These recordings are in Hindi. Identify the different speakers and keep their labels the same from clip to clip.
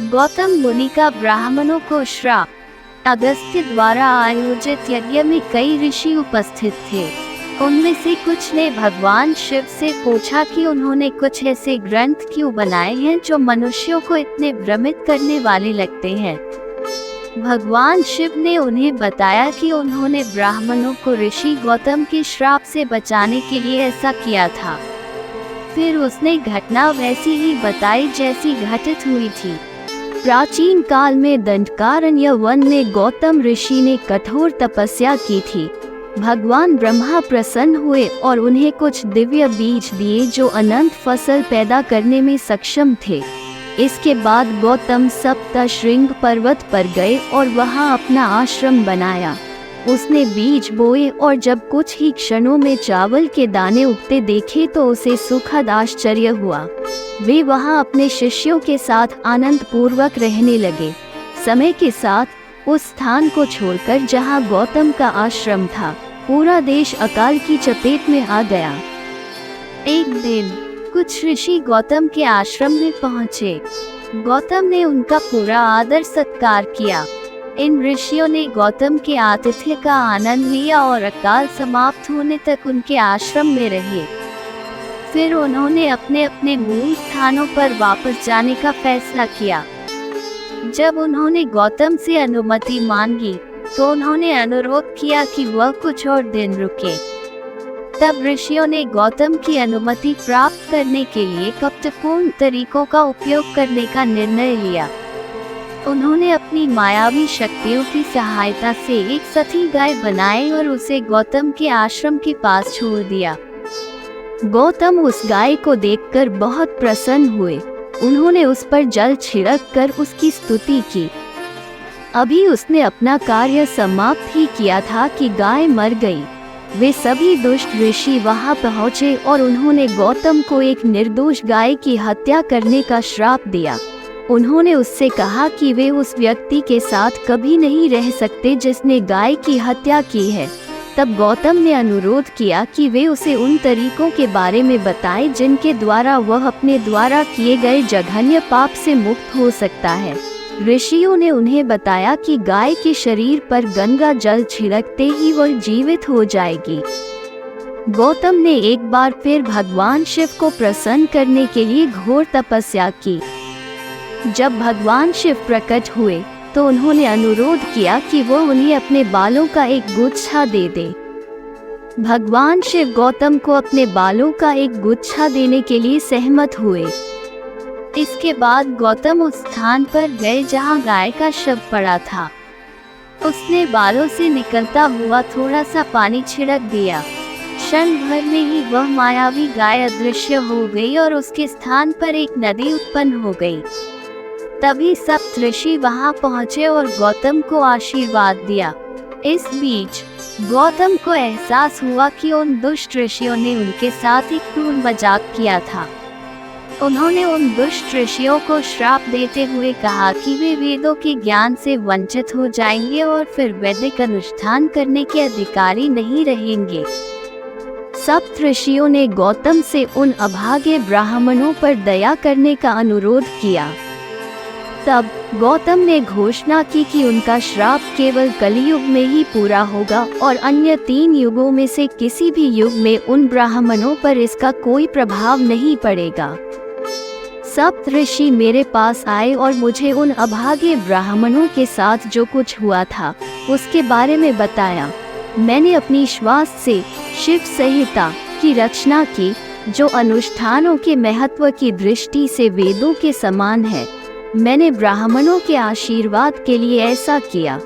Speaker 1: गौतम मुनि का ब्राह्मणों को श्राप। अगस्त्य द्वारा आयोजित यज्ञ में कई ऋषि उपस्थित थे। उनमें से कुछ ने भगवान शिव से पूछा कि उन्होंने कुछ ऐसे ग्रंथ क्यों बनाए हैं जो मनुष्यों को इतने भ्रमित करने वाले लगते हैं। भगवान शिव ने उन्हें बताया कि उन्होंने ब्राह्मणों को ऋषि गौतम के श्राप से बचाने के लिए ऐसा किया था। फिर उसने घटना वैसी ही बताई जैसी घटित हुई थी। प्राचीन काल में दंडकारण्य वन में गौतम ऋषि ने कठोर तपस्या की थी। भगवान ब्रह्मा प्रसन्न हुए और उन्हें कुछ दिव्य बीज दिए जो अनंत फसल पैदा करने में सक्षम थे। इसके बाद गौतम सप्तशृंग पर्वत पर गए और वहां अपना आश्रम बनाया। उसने बीज बोए और जब कुछ ही क्षणों में चावल के दाने उगते देखे तो उसे सुखद आश्चर्य हुआ। वे वहां अपने शिष्यों के साथ आनंद पूर्वक रहने लगे। समय के साथ उस स्थान को छोड़कर जहां गौतम का आश्रम था, पूरा देश अकाल की चपेट में आ गया। एक दिन कुछ ऋषि गौतम के आश्रम में पहुंचे। गौतम ने उनका पूरा आदर सत्कार किया। इन ऋषियों ने गौतम के आतिथ्य का आनंद लिया और अकाल समाप्त होने तक उनके आश्रम में रहे। फिर उन्होंने अपने अपने मूल स्थानों पर वापस जाने का फैसला किया। जब उन्होंने गौतम से अनुमति मांगी तो उन्होंने अनुरोध किया कि वह कुछ और दिन रुके। तब ऋषियों ने गौतम की अनुमति प्राप्त करने के लिए कपटपूर्ण तरीकों का उपयोग करने का निर्णय लिया। उन्होंने अपनी मायावी शक्तियों की सहायता से एक सती गाय बनाई और उसे गौतम के आश्रम के पास छोड़ दिया। गौतम उस गाय को देखकर बहुत प्रसन्न हुए। उन्होंने उस पर जल छिड़क कर उसकी स्तुति की। अभी उसने अपना कार्य समाप्त ही किया था कि गाय मर गई। वे सभी दुष्ट ऋषि वहां पहुंचे और उन्होंने गौतम को एक निर्दोष गाय की हत्या करने का श्राप दिया। उन्होंने उससे कहा कि वे उस व्यक्ति के साथ कभी नहीं रह सकते जिसने गाय की हत्या की है। तब गौतम ने अनुरोध किया कि वे उसे उन तरीकों के बारे में बताएं जिनके द्वारा वह अपने द्वारा किए गए जघन्य पाप से मुक्त हो सकता है। ऋषियों ने उन्हें बताया कि गाय के शरीर पर गंगा जल छिड़कते ही वह जीवित हो जाएगी। गौतम ने एक बार फिर भगवान शिव को प्रसन्न करने के लिए घोर तपस्या की। जब भगवान शिव प्रकट हुए तो उन्होंने अनुरोध किया कि वह उन्हें अपने बालों का एक गुच्छा दे दे। भगवान शिव गौतम को अपने बालों का एक गुच्छा देने के लिए सहमत हुए। इसके बाद गौतम उस स्थान पर गए जहां गाय का शव पड़ा था। उसने बालों से निकलता हुआ थोड़ा सा पानी छिड़क दिया। क्षण भर में ही वह मायावी गाय अदृश्य हो गई और उसके स्थान पर एक नदी उत्पन्न हो गई। तभी सप्त ऋषि वहां पहुंचे और गौतम को आशीर्वाद दिया। इस बीच गौतम को एहसास हुआ कि उन दुष्ट ऋषियों ने उनके साथ एक क्रूर मजाक किया था। उन्होंने उन दुष्ट ऋषियों को श्राप देते हुए कहा कि वे वेदों के ज्ञान से वंचित हो जाएंगे और फिर वैदिक अनुष्ठान करने के अधिकारी नहीं रहेंगे। सप्त ऋषियों ने गौतम से उन अभागे ब्राह्मणों पर दया करने का अनुरोध किया। तब गौतम ने घोषणा की कि उनका श्राप केवल कलियुग में ही पूरा होगा और अन्य 3 युगों में से किसी भी युग में उन ब्राह्मणों पर इसका कोई प्रभाव नहीं पड़ेगा। सप्त ऋषि मेरे पास आए और मुझे उन अभागे ब्राह्मणों के साथ जो कुछ हुआ था उसके बारे में बताया। मैंने अपनी श्वास से शिव संहिता की रचना की जो अनुष्ठानों के महत्व की दृष्टि से वेदों के समान है। मैंने ब्राह्मणों के आशीर्वाद के लिए ऐसा किया।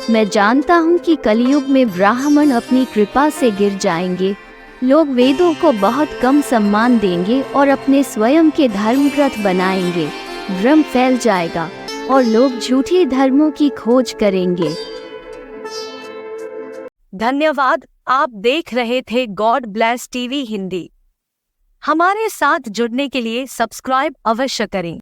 Speaker 1: मैं जानता हूँ कि कलियुग में ब्राह्मण अपनी कृपा से गिर जाएंगे। लोग वेदों को बहुत कम सम्मान देंगे और अपने स्वयं के धर्म ग्रंथ बनाएंगे। भ्रम फैल जाएगा और लोग झूठे धर्मों की खोज करेंगे।
Speaker 2: धन्यवाद। आप देख रहे थे गॉड ब्लेस टीवी हिंदी। हमारे साथ जुड़ने के लिए सब्सक्राइब अवश्य करें।